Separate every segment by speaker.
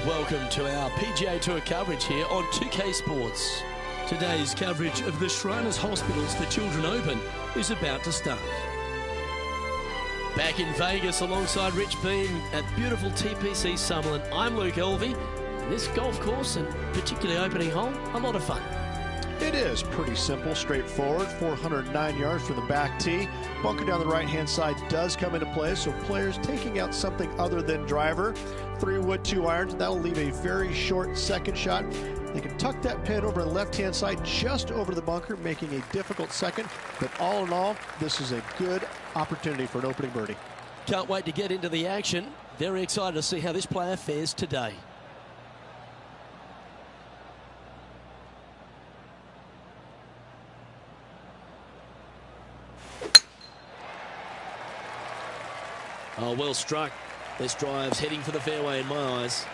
Speaker 1: welcome to our PGA Tour coverage here on 2K Sports. Today's coverage of the Shriners Hospitals for Children Open is about to start. Back in Vegas alongside Rich Beam at beautiful TPC Summerlin, I'm Luke Elvey. This golf course, and particularly opening hole, a lot of fun.
Speaker 2: It is pretty simple, straightforward. 409 yards from the back tee. Bunker down the right-hand side does come into play, so players taking out something other than driver. 3 wood, 2 irons. That'll leave a very short second shot. They can tuck that pin over the left-hand side just over the bunker, making a difficult second. But all in all, this is a good opportunity for an opening birdie.
Speaker 1: Can't wait to get into the action. Very excited to see how this player fares today. Oh, well struck. This drive's heading for the fairway in my eyes.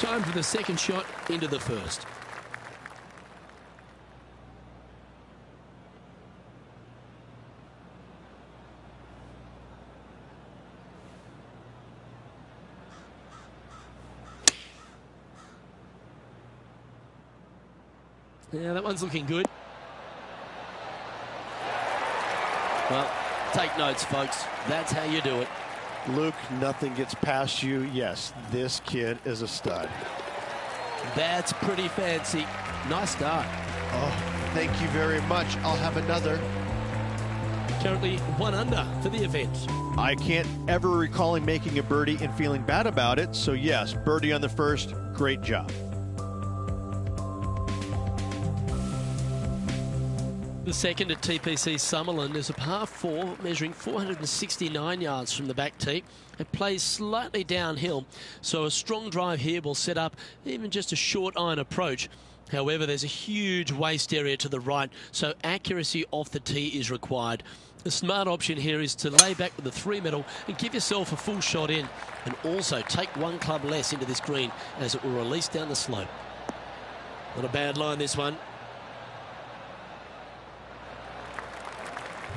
Speaker 1: Time for the second shot into the first. Yeah, that one's looking good. Well, take notes, folks. That's how you do it.
Speaker 2: Luke, nothing gets past you. Yes, this kid is a stud.
Speaker 1: That's pretty fancy. Nice start.
Speaker 2: Oh, thank you very much. I'll have another.
Speaker 1: Currently 1 under for the event.
Speaker 2: I can't ever recall him making a birdie and feeling bad about it. So yes, birdie on the first. Great job.
Speaker 1: The second at TPC Summerlin is a par 4 measuring 469 yards from the back tee. It plays slightly downhill, so a strong drive here will set up even just a short iron approach. However, there's a huge waste area to the right, so accuracy off the tee is required. The smart option here is to lay back with the 3 metal and give yourself a full shot in, and also take 1 club less into this green as it will release down the slope. Not a bad line, this one.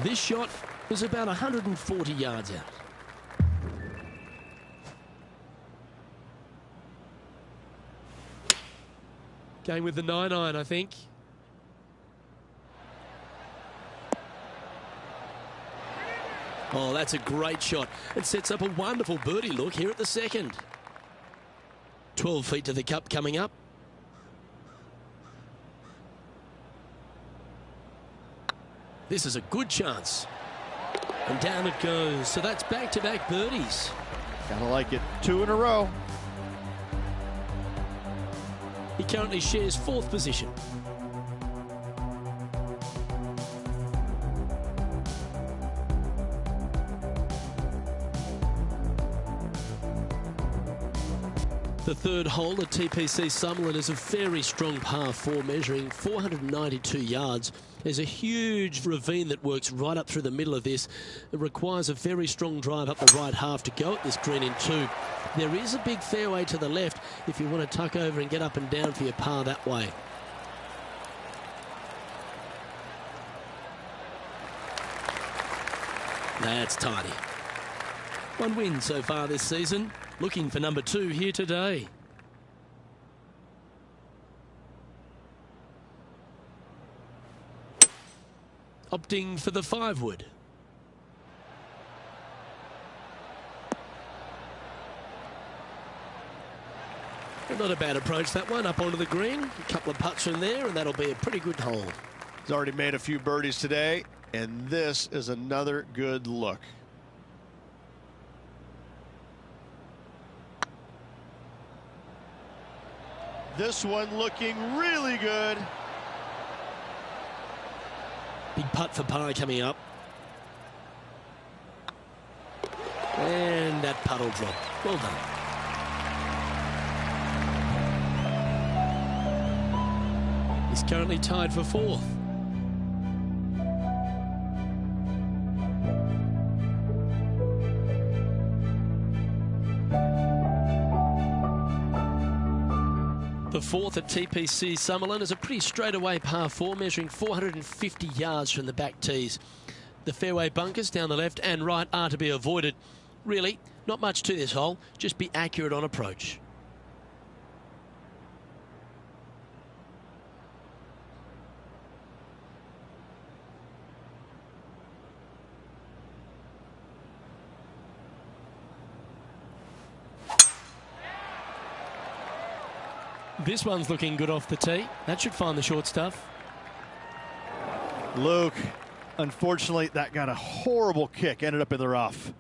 Speaker 1: This shot was about 140 yards out. Going with the 9-iron, I think. Oh, that's a great shot. It sets up a wonderful birdie look here at the second. 12 feet to the cup coming up. This is a good chance. And down it goes. So that's back-to-back birdies.
Speaker 2: Gotta like it. 2 in a row.
Speaker 1: He currently shares 4th position. The third hole at TPC Summerlin is a very strong par 4 measuring 492 yards. There's a huge ravine that works right up through the middle of this. It requires a very strong drive up the right half to go at this green in 2. There is a big fairway to the left if you want to tuck over and get up and down for your par that way. That's tidy. 1 win so far this season. Looking for number 2 here today. Opting for the 5 wood. Not a bad approach, that one, up onto the green. A couple of putts from there, and that'll be a pretty good hole.
Speaker 2: He's already made a few birdies today, and this is another good look. This one looking really good.
Speaker 1: Big putt for par coming up. And that putt will drop. Well done. He's currently tied for 4th. The 4th at TPC Summerlin is a pretty straightaway par 4 measuring 450 yards from the back tees. The fairway bunkers down the left and right are to be avoided. Really, not much to this hole. Just be accurate on approach. This one's looking good off the tee. That should find the short stuff.
Speaker 2: Luke, unfortunately, that got a horrible kick. Ended up in the rough.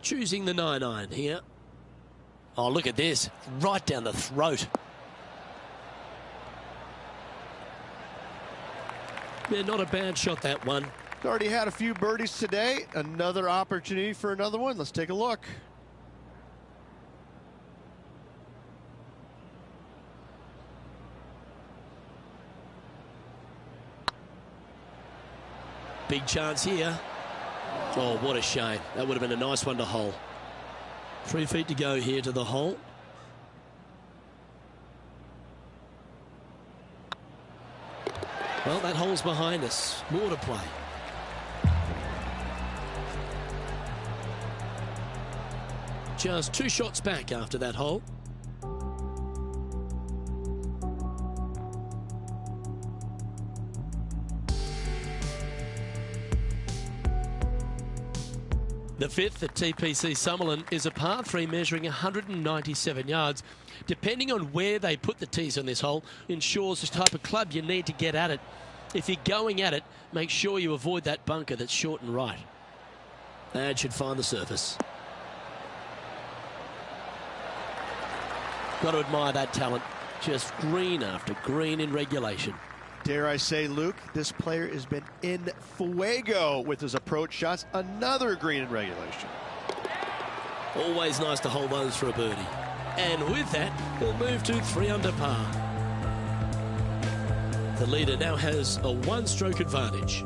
Speaker 1: Choosing the 9-iron here. Oh, look at this. Right down the throat. Yeah, not a bad shot, that one.
Speaker 2: Already had a few birdies today. Another opportunity for another one. Let's take a look.
Speaker 1: Big chance here. Oh, what a shame. That would have been a nice one to hole. 3 feet to go here to the hole. Well, that hole's behind us. More to play. Just 2 shots back after that hole. The 5th at TPC Summerlin is a par 3 measuring 197 yards. Depending on where they put the tees on this hole, ensures the type of club you need to get at it. If you're going at it, make sure you avoid that bunker that's short and right. That should find the surface. Got to admire that talent. Just green after green in regulation.
Speaker 2: Dare I say, Luke, this player has been in fuego with his approach shots. Another green in regulation.
Speaker 1: Always nice to hold those for a birdie. And with that, he'll move to 3 under par. The leader now has a 1-stroke advantage.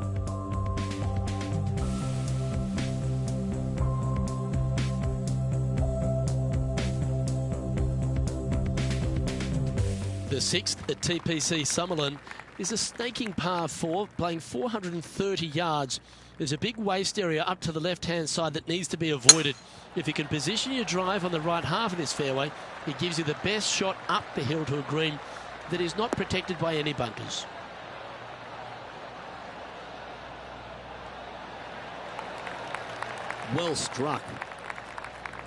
Speaker 1: The 6th at TPC Summerlin is a snaking par 4, playing 430 yards. There's a big waste area up to the left-hand side that needs to be avoided. If you can position your drive on the right half of this fairway, it gives you the best shot up the hill to a green that is not protected by any bunkers. Well struck.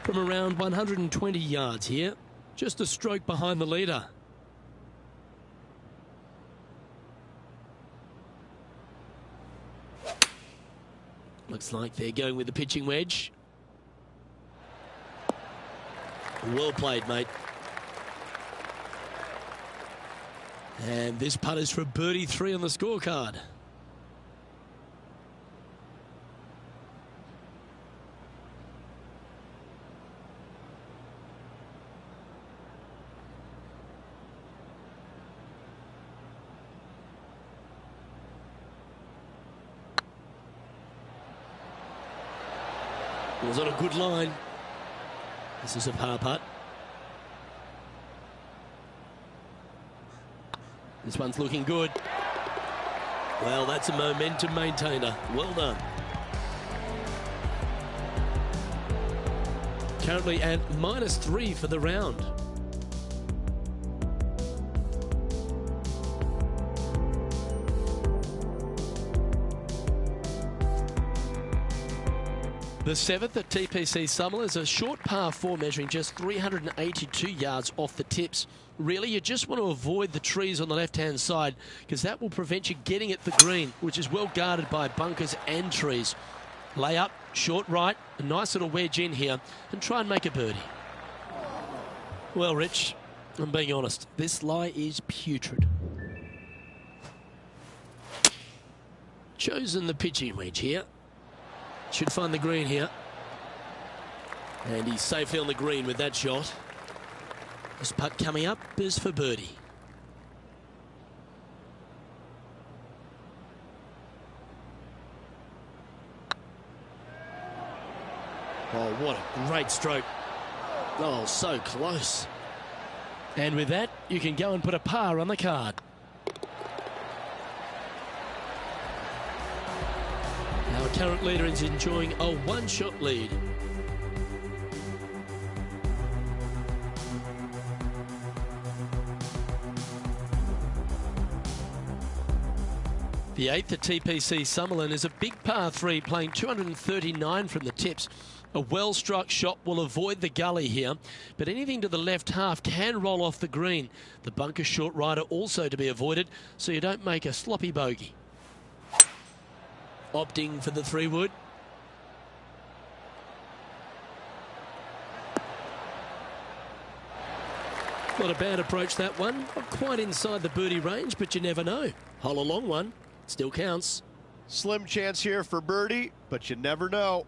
Speaker 1: From around 120 yards here, just a stroke behind the leader. Looks like they're going with the pitching wedge. Well played, mate. And this putt is for birdie 3 on the scorecard. It was on a good line. This is a par putt. This one's looking good. Well, that's a momentum maintainer. Well done. Currently at -3 for the round. The 7th at TPC Summerlin is a short par 4 measuring just 382 yards off the tips. Really, you just want to avoid the trees on the left-hand side because that will prevent you getting at the green, which is well guarded by bunkers and trees. Lay up, short right, a nice little wedge in here, and try and make a birdie. Well, Rich, I'm being honest, this lie is putrid. Chosen the pitching wedge here. Should find the green here. And he's safely on the green with that shot. This putt coming up is for birdie. Oh, what a great stroke. Oh, so close. And with that, you can go and put a par on the card. Our current leader is enjoying a one-shot lead. The 8th at TPC Summerlin is a big par 3 playing 239 from the tips. A well-struck shot will avoid the gully here, but anything to the left half can roll off the green. The bunker short rider also to be avoided, so you don't make a sloppy bogey. Opting for the 3-wood. Not a bad approach, that one. Not quite inside the birdie range, but you never know. Hole a long one. Still counts.
Speaker 2: Slim chance here for birdie, but you never know.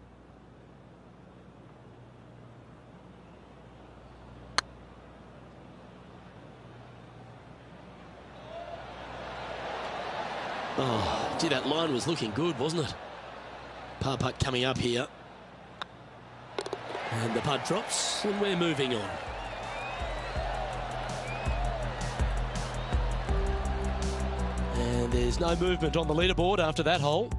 Speaker 1: Oh, gee, that line was looking good, wasn't it? Par putt coming up here. And the putt drops, and we're moving on. And there's no movement on the leaderboard after that hole.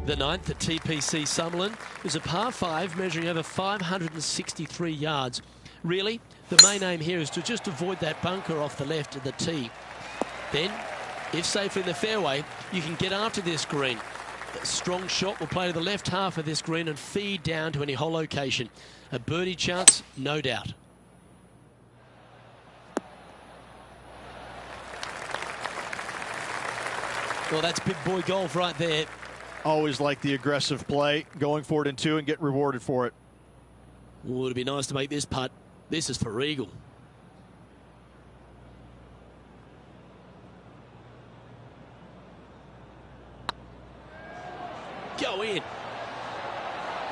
Speaker 1: The 9th at TPC Summerlin is a par 5 measuring over 563 yards. Really, the main aim here is to just avoid that bunker off the left of the tee. Then, if safely in the fairway, you can get after this green. A strong shot will play to the left half of this green and feed down to any hole location. A birdie chance, no doubt. Well, that's big boy golf right there.
Speaker 2: Always like the aggressive play, going for it in 2 and get rewarded for it.
Speaker 1: Oh, it'd be nice to make this putt. This is for eagle. Go in.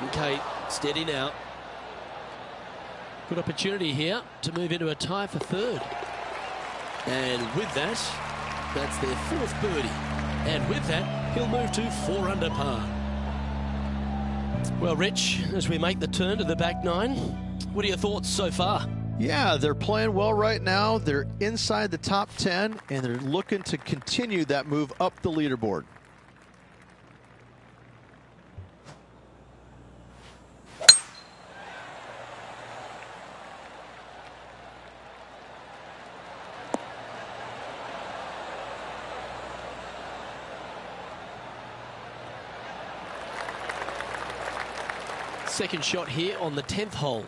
Speaker 1: Okay, steady now. Good opportunity here to move into a tie for 3rd. And with that, that's their 4th birdie. And with that, he'll move to 4 under par. Well, Rich, as we make the turn to the back 9, what are your thoughts so far?
Speaker 2: Yeah, they're playing well right now. They're inside the top 10, and they're looking to continue that move up the leaderboard.
Speaker 1: Second shot here on the 10th hole.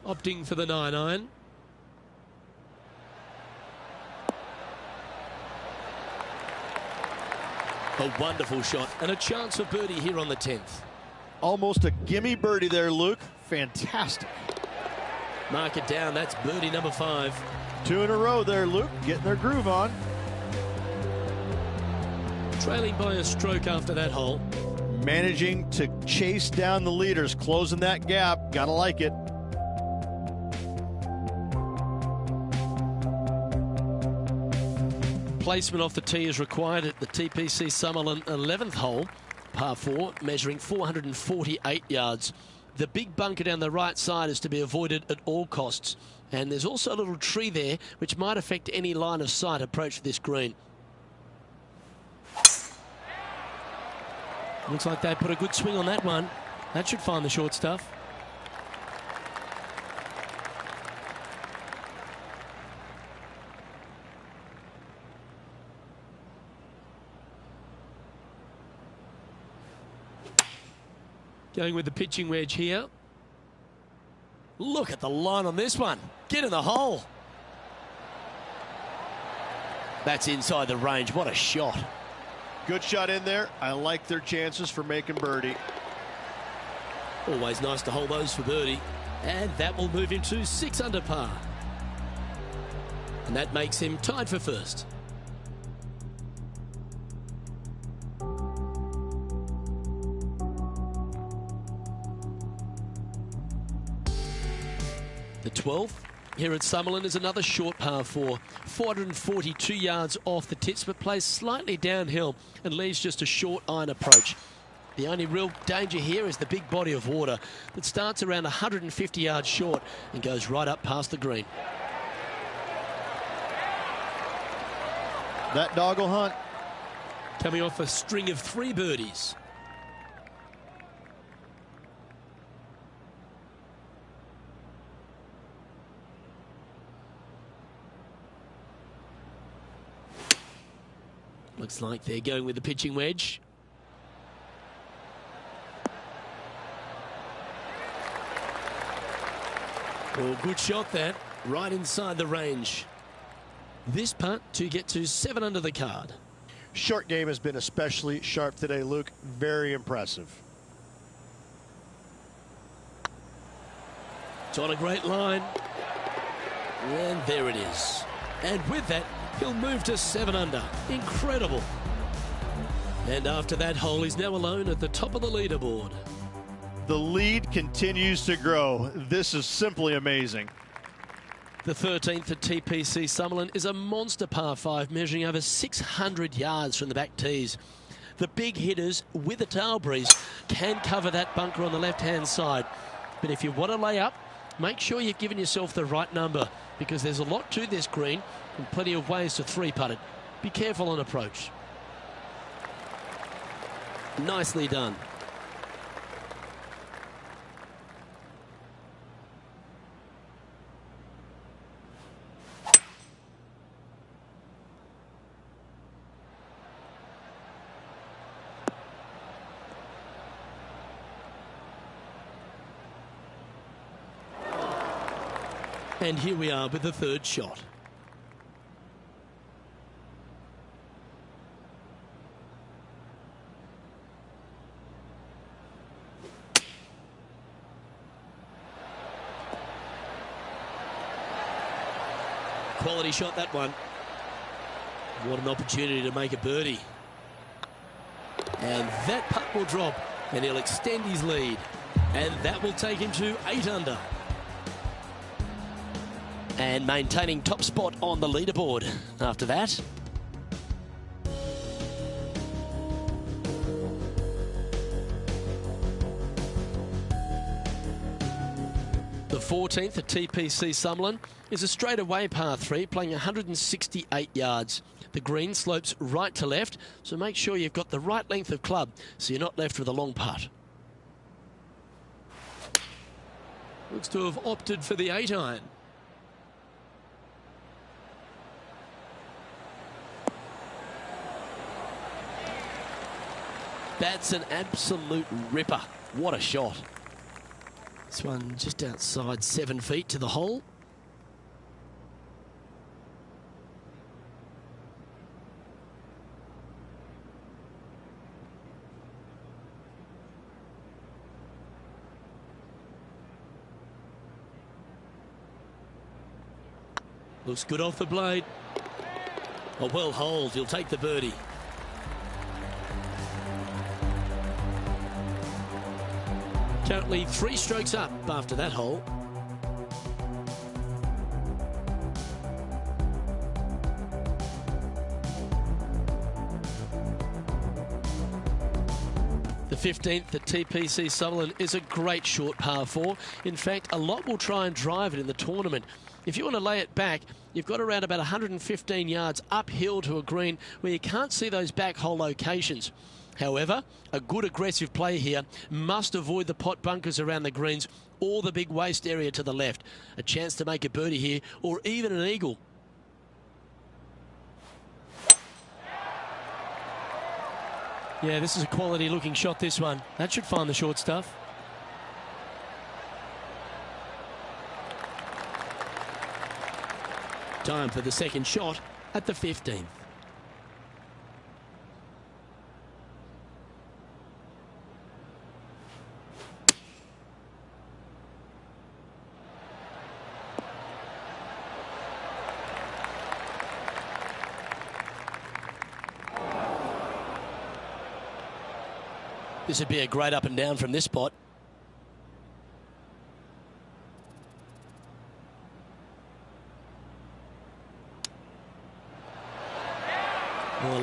Speaker 1: Opting for the 9-iron. A wonderful shot and a chance for birdie here on the 10th.
Speaker 2: Almost a gimme birdie there, Luke. Fantastic.
Speaker 1: Mark it down, that's birdie number 5.
Speaker 2: 2 in a row there, Luke, getting their groove on.
Speaker 1: Trailing by a stroke after that hole.
Speaker 2: Managing to chase down the leaders, closing that gap. Gotta like it.
Speaker 1: Placement off the tee is required at the TPC Summerlin 11th hole, par 4, measuring 448 yards. The big bunker down the right side is to be avoided at all costs. And there's also a little tree there which might affect any line of sight approach to this green. Looks like they put a good swing on that one. That should find the short stuff. Going with the pitching wedge here. Look at the line on this one. Get in the hole. That's inside the range. What a shot.
Speaker 2: Good shot in there. I like their chances for making birdie.
Speaker 1: Always nice to hold those for birdie. And that will move him to 6 under par. And that makes him tied for 1st. The 12th here at Summerlin is another short par 4, 442 yards off the tips, but plays slightly downhill and leaves just a short iron approach. The only real danger here is the big body of water that starts around 150 yards short and goes right up past the green.
Speaker 2: That dog will hunt.
Speaker 1: Coming off a string of 3 birdies. Looks like they're going with the pitching wedge. Well, good shot that, right inside the range. This putt to get to 7 under the card.
Speaker 2: Short game has been especially sharp today, Luke. Very impressive.
Speaker 1: It's on a great line. And there it is. And with that, he'll move to 7 under. Incredible. And after that hole, he's now alone at the top of the leaderboard.
Speaker 2: The lead continues to grow. This is simply amazing.
Speaker 1: The 13th at TPC Summerlin is a monster par 5 measuring over 600 yards from the back tees. The big hitters with a tail breeze can cover that bunker on the left-hand side. But if you want to lay up, make sure you've given yourself the right number, because there's a lot to this green and plenty of ways to 3-putt it. Be careful on approach. Nicely done. And here we are with the 3rd shot. Quality shot, that one. What an opportunity to make a birdie. And that putt will drop, and he'll extend his lead. And that will take him to 8 under. And maintaining top spot on the leaderboard after that. The 14th at TPC Summerlin is a straightaway par 3 playing 168 yards. The green slopes right to left, so make sure you've got the right length of club so you're not left with a long putt. Looks to have opted for the 8-iron. That's an absolute ripper. What a shot. This one just outside 7 feet to the hole. Looks good off the blade. A well holed. He'll take the birdie. Currently 3 strokes up after that hole. The 15th at TPC Summerlin is a great short par 4. In fact, a lot will try and drive it in the tournament. If you want to lay it back, you've got around about 115 yards uphill to a green where you can't see those back hole locations. However, a good aggressive play here must avoid the pot bunkers around the greens or the big waste area to the left. A chance to make a birdie here or even an eagle. Yeah, this is a quality looking shot, this one. That should find the short stuff. Time for the 2nd shot at the 15th. This would be a great up and down from this spot.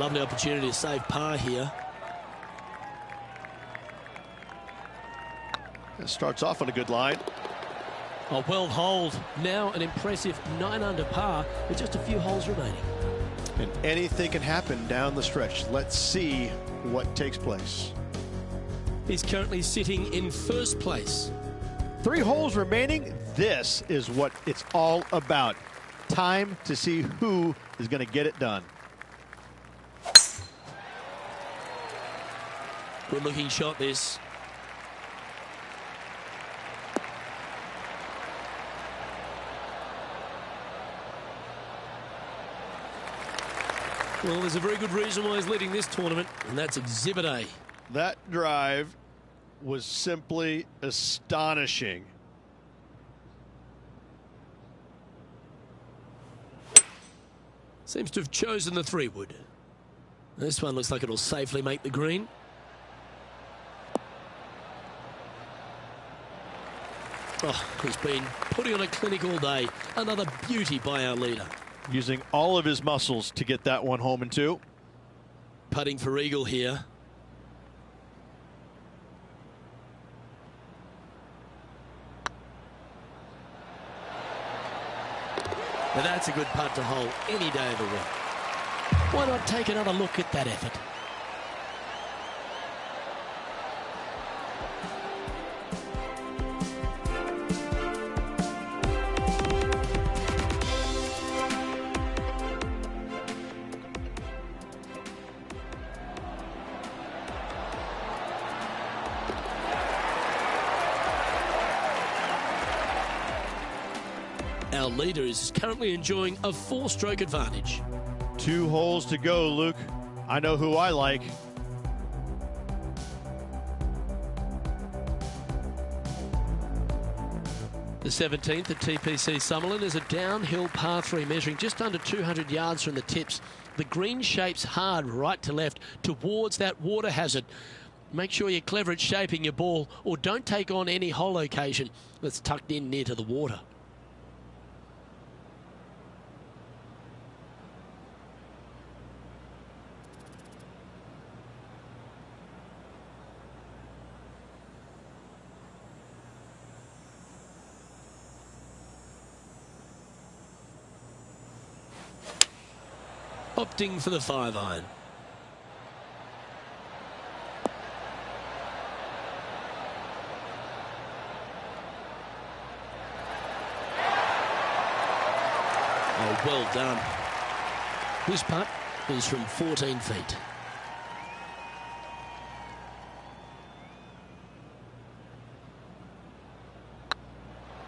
Speaker 1: lovely opportunity to save par here.
Speaker 2: It starts off on a good line.
Speaker 1: A well holed. Now an impressive 9 under par with just a few holes remaining.
Speaker 2: And anything can happen down the stretch. Let's see what takes place.
Speaker 1: He's currently sitting in first place.
Speaker 2: 3 holes remaining. This is what it's all about. Time to see who is going to get it done.
Speaker 1: Good looking shot this. Well, there's a very good reason why he's leading this tournament, and that's Exhibit A.
Speaker 2: That drive was simply astonishing.
Speaker 1: Seems to have chosen the 3-wood. This one looks like it'll safely make the green. Oh, he's been putting on a clinic all day. Another beauty by our leader.
Speaker 2: Using all of his muscles to get that one home in 2.
Speaker 1: Putting for eagle here. Now that's a good putt to hole any day of the week. Why not take another look at that effort? Our leader is currently enjoying a 4-stroke advantage.
Speaker 2: 2 holes to go, Luke. I know who I like.
Speaker 1: The 17th at TPC Summerlin is a downhill par 3 measuring just under 200 yards from the tips. The green shapes hard right to left towards that water hazard. Make sure you're clever at shaping your ball, or don't take on any hole location that's tucked in near to the water. Opting for the 5-iron. Oh, well done. This putt is from 14 feet.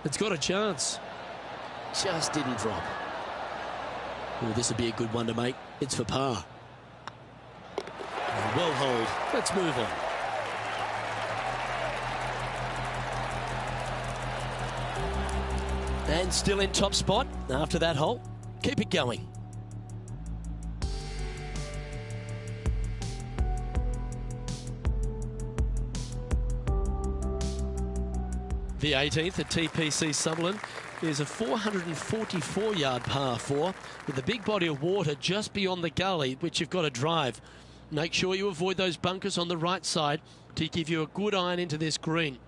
Speaker 1: It's got a chance. Just didn't drop. Oh, this would be a good one to make. It's for par. Well holed. Let's move on. And still in top spot after that hole. Keep it going. The 18th at TPC Summerlin is a 444-yard par 4 with a big body of water just beyond the gully, which you've got to drive. Make sure you avoid those bunkers on the right side to give you a good iron into this green.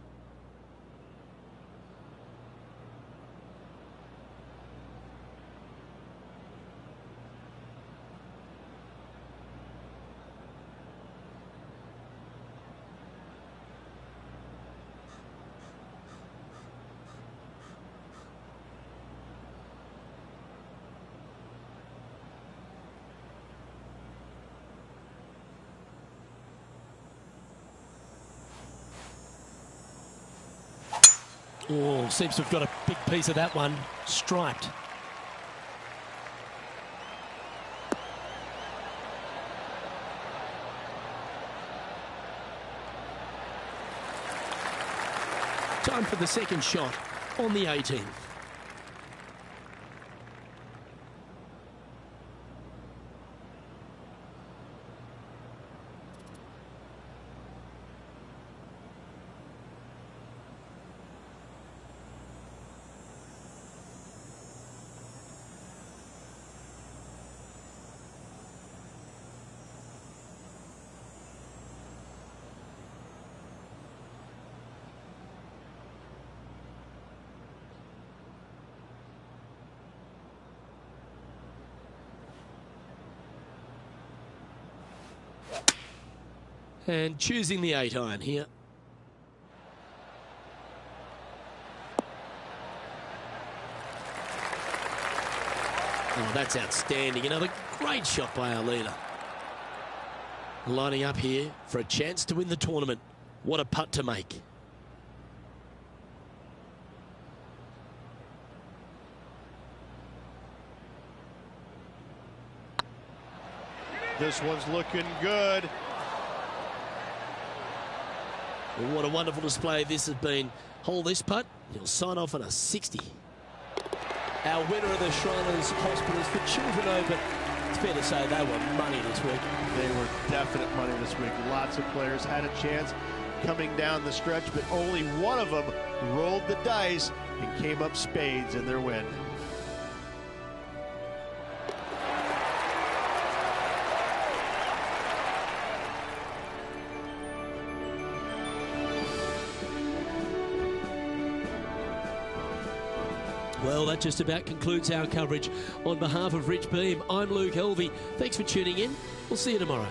Speaker 1: Oh, seems to have got a big piece of that one striped. Time for the second shot on the 18th. And choosing the 8-iron here. Oh, that's outstanding. Another great shot by our leader. Lining up here for a chance to win the tournament. What a putt to make.
Speaker 2: This one's looking good.
Speaker 1: Well, what a wonderful display this has been. Hold this putt, he'll sign off on a 60. Our winner of the Shriners Hospitals for Children Open. It's fair to say they were money this week.
Speaker 2: They were definite money this week. Lots of players had a chance coming down the stretch, but only one of them rolled the dice and came up spades in their win.
Speaker 1: Well, that just about concludes our coverage. On behalf of Rich Beam, I'm Luke Helvey. Thanks for tuning in. We'll see you tomorrow.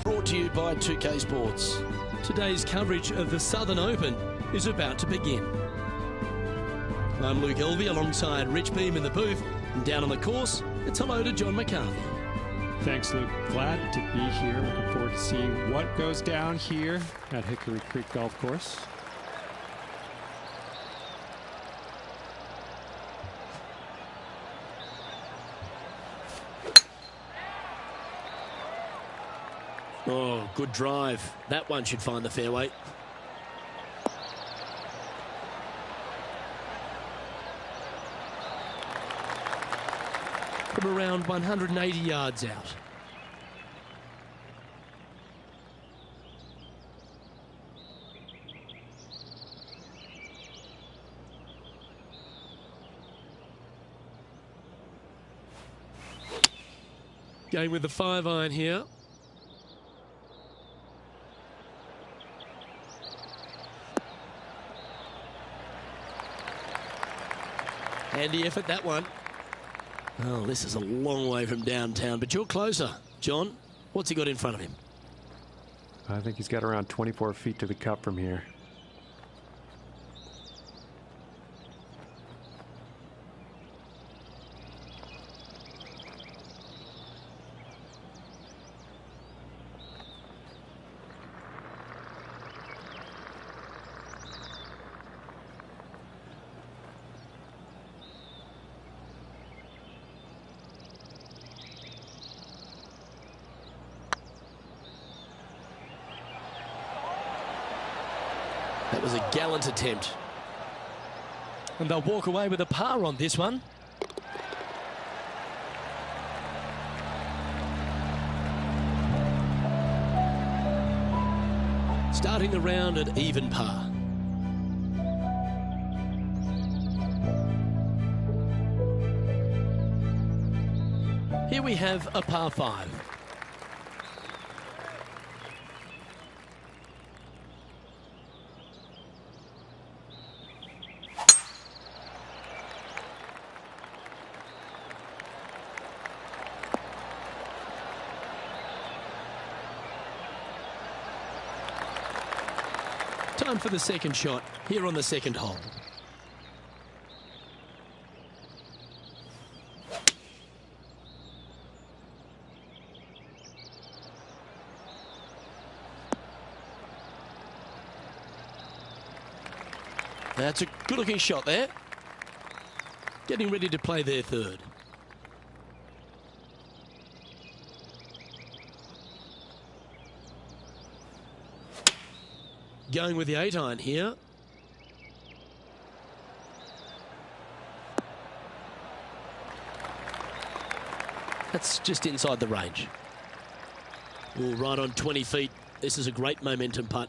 Speaker 1: Brought to you by 2K Sports. Today's coverage of the Southern Open is about to begin. I'm Luke Helvey alongside Rich Beam in the booth. And down on the course, it's hello to John McCarthy.
Speaker 3: Thanks, Luke. Glad to be here. Looking forward to seeing what goes down here at Hickory Creek Golf Course.
Speaker 1: Oh, good drive. That one should find the fairway. From around 180 yards out. Going with the 5-iron here. Handy effort, that one. Oh, this is a long way from downtown, but you're closer. John, what's he got in front of him?
Speaker 3: I think he's got around 24 feet to the cup from here.
Speaker 1: That was a gallant attempt. And they'll walk away with a par on this one. Starting the round at even par. Here we have a par 5. Time for the second shot here on the second hole. That's a good-looking shot there. Getting ready to play their third. Going with the 8-iron here. That's just inside the range. Ooh, right on 20 feet. This is a great momentum putt.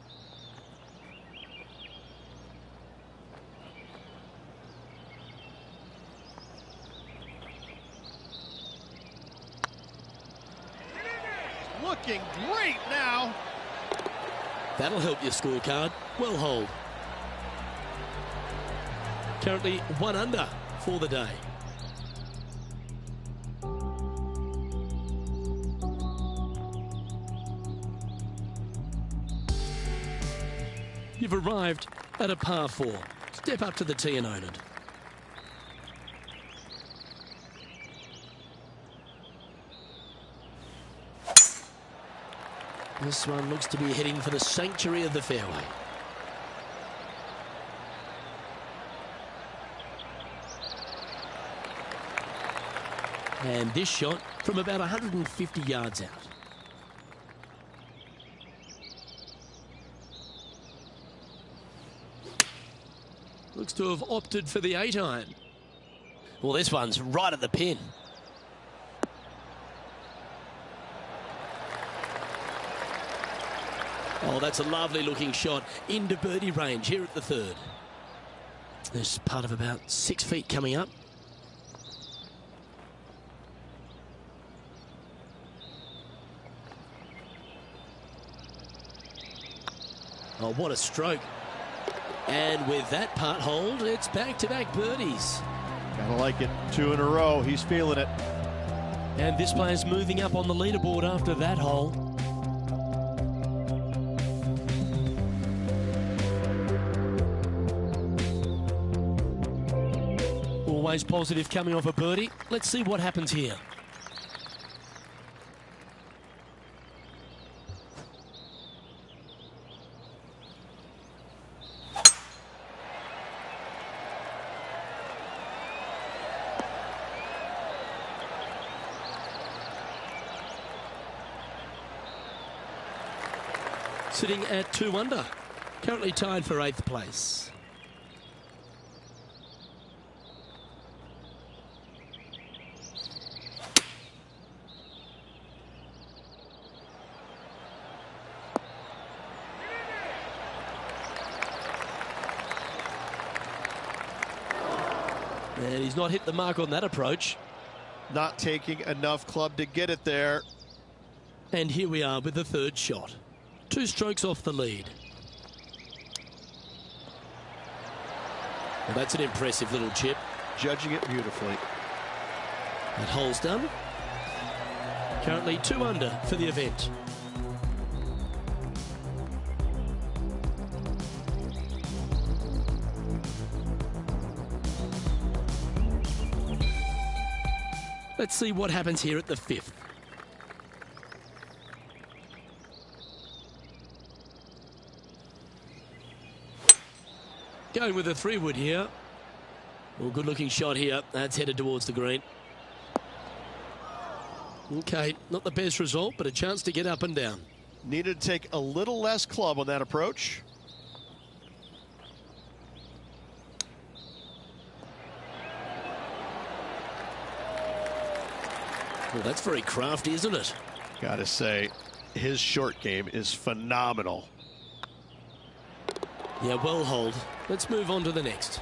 Speaker 2: Looking great now.
Speaker 1: That'll help your scorecard. Well holed. Currently 1 under for the day. You've arrived at a par 4. Step up to the tee and own it. This one looks to be heading for the sanctuary of the fairway. And this shot from about 150 yards out. Looks to have opted for the 8-iron. Well, this one's right at the pin. Oh, that's a lovely looking shot into birdie range here at the third. There's part of about 6 feet coming up. Oh, what a stroke. And with that putt hold, it's back-to-back birdies.
Speaker 2: Gotta like it. 2 in a row. He's feeling it.
Speaker 1: And this player's moving up on the leaderboard after that hole. Always positive coming off a birdie. Let's see what happens here. Sitting at 2 under, currently tied for 8th place. And he's not hit the mark on that approach.
Speaker 2: Not taking enough club to get it there.
Speaker 1: And here we are with the third shot. 2 strokes off the lead. Well, that's an impressive little chip.
Speaker 2: Judging it beautifully.
Speaker 1: That hole's done. Currently 2 under for the event. Let's see what happens here at the 5th. Going with a 3-wood here. Well, good looking shot here. That's headed towards the green. Okay, not the best result, but a chance to get up and down.
Speaker 2: Needed to take a little less club on that approach.
Speaker 1: Well, that's very crafty, isn't it?
Speaker 2: Gotta say, his short game is phenomenal.
Speaker 1: Yeah, well hold. Let's move on to the next.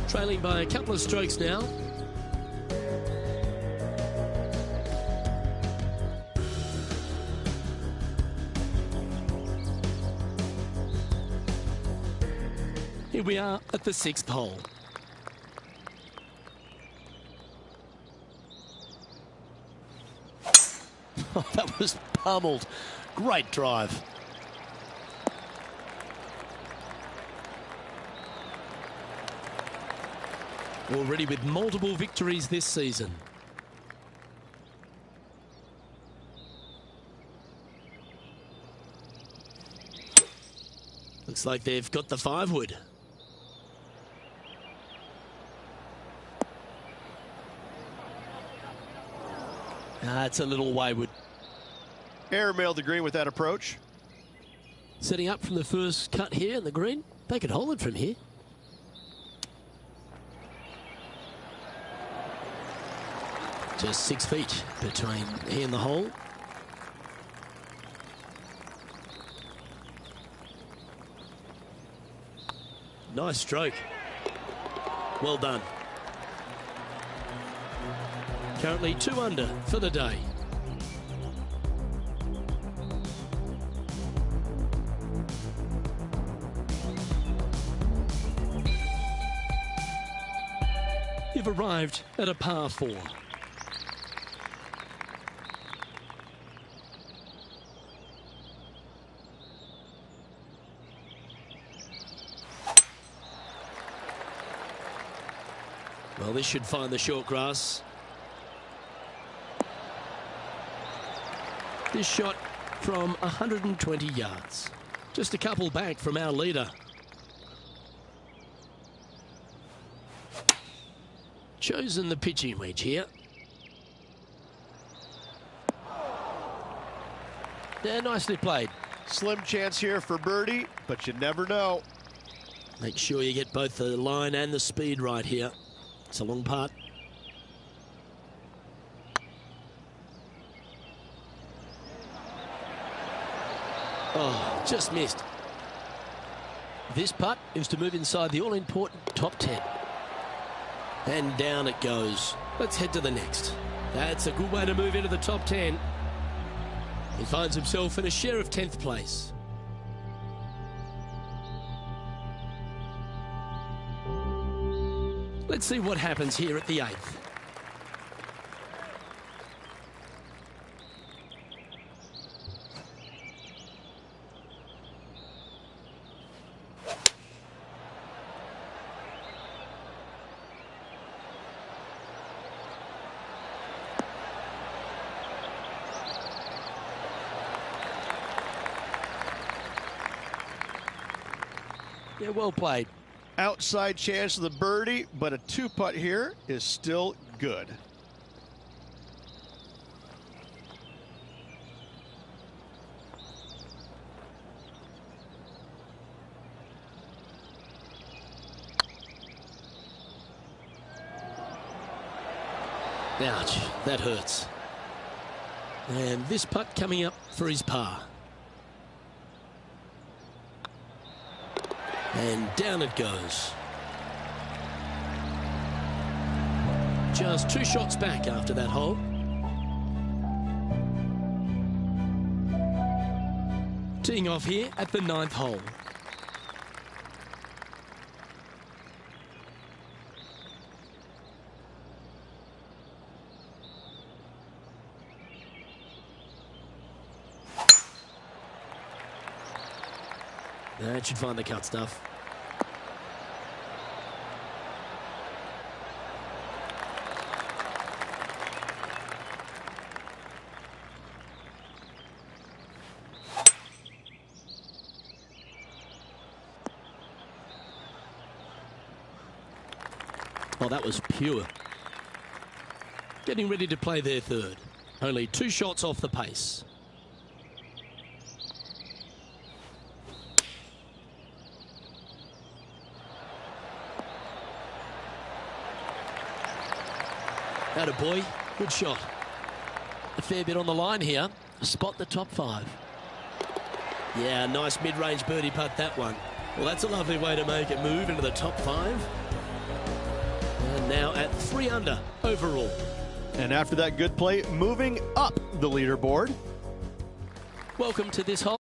Speaker 1: Trailing by a couple of strokes now. Here we are at the 6th hole. Oh, that was pummeled. Great drive. Already with multiple victories this season. Looks like they've got the 5-wood. It's a little wayward.
Speaker 2: Airmailed the green with that approach.
Speaker 1: Setting up from the first cut here in the green. They could hold it from here. Just 6 feet between here and the hole. Nice stroke. Well done. Currently 2 under for the day. You've arrived at a par 4. Well, this should find the short grass. This shot from 120 yards. Just a couple back from our leader. Chosen the pitching wedge here. Yeah, nicely played.
Speaker 2: Slim chance here for birdie, but you never know.
Speaker 1: Make sure you get both the line and the speed right here. It's a long putt. Oh, just missed. This putt is to move inside the all-important top 10. And down it goes. Let's head to the next. That's a good way to move into the top 10. He finds himself in a share of 10th place. Let's see what happens here at the 8th. Yeah, well played.
Speaker 2: Outside chance of the birdie, but a 2-putt here is still good.
Speaker 1: Ouch, that hurts. And this putt coming up for his par. And down it goes. Just 2 shots back after that hole. Teeing off here at the 9th hole. That should find the cut stuff. Oh, that was pure. Getting ready to play their 3rd. Only 2 shots off the pace. Atta boy, good shot. A fair bit on the line here. Spot the top 5. Yeah, nice mid-range birdie putt, that one. Well, that's a lovely way to make it move into the top 5. And now at 3 under overall.
Speaker 2: And after that good play, moving up the leaderboard.
Speaker 1: Welcome to this hole.